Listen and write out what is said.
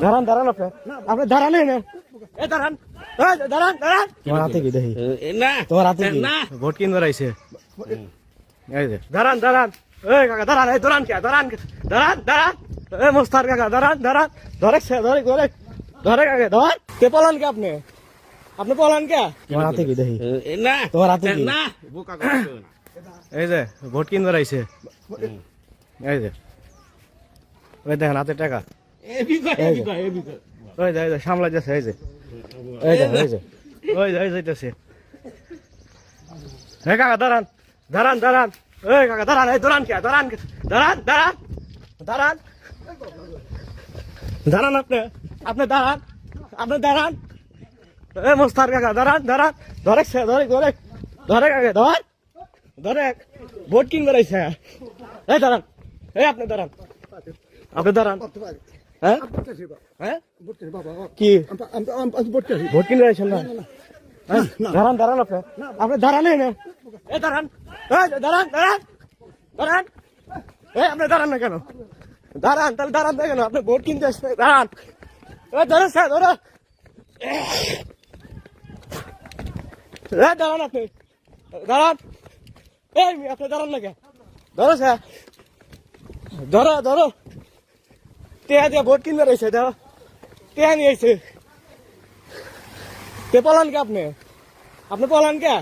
দাঁড়ান দাঁড়ান আপনি আপনি দাঁড়ান না এ দাঁড়ান দাঁড়ান দাঁড়ান তোমার হাতে কি দেখি না তোমার হাতে কি না ভোট কিনবার আইছে এই যে দাঁড়ান দাঁড়ান এই কাকা দাঁড়ান এই দাঁড়ান কে দাঁড়ান দাঁড়ান দাঁড়ান এই মোস্তার কাকা দাঁড়ান দাঁড়ান ধরে ধরে ধরে ধরে কাকা ধর কে পলান কে আপনি আপনি পলান কে তোমার হাতে কি দেখি না তোমার হাতে কি না এই যে ভোট কিনবার আইছে এই যে ওই দেখেন হাতে টাকা ওই যে সামলা যাচ্ছে এই যে এই যে এই যে ওই যে যাইতেছে হ্যাঁ কাকা দাঁড়ান দাঁড়ান দাঁড়ান এই কাকা দাঁড়ান এই দাঁড়ান কে দাঁড়ান দাঁড়ান দাঁড়ান দাঁড়ান দাঁড়ান আপনি আপনি দাঁড়ান আপনি দাঁড়ান এ মোস্তার কাকা দাঁড়ান দাঁড়ান ধরে ধরে ধরে ধরে কাকা ধর ধরে ভোট কিনবার আইছে এই দাঁড়ান এই আপনি দাঁড়ান আপনি দাঁড়ান হ্যাঁ হ্যাঁ কি ভোট কিনবার আইছেন না দাঁড়ান দাঁড়ান আপনি আপনি দাঁড়ান না এ দাঁড়ান দাঁড়ান দাঁড়ান দাঁড়ান এই আপনি দাঁড়ান না কেন দাঁড়ান তাহলে দাঁড়ান না কেন আপনি ভোট কিনতে আসছেন দাঁড়ান ধরো স্যার ধরো দাঁড়ান আপনি দাঁড়ান এই আপনি দাঁড়ান না কেন ধরো স্যার ধরো ধরো টেহা দিয়ে ভোট কিনবে রয়েছে ধরো টেহা নিয়ে এসে তে পলান কে আপনি পলান কে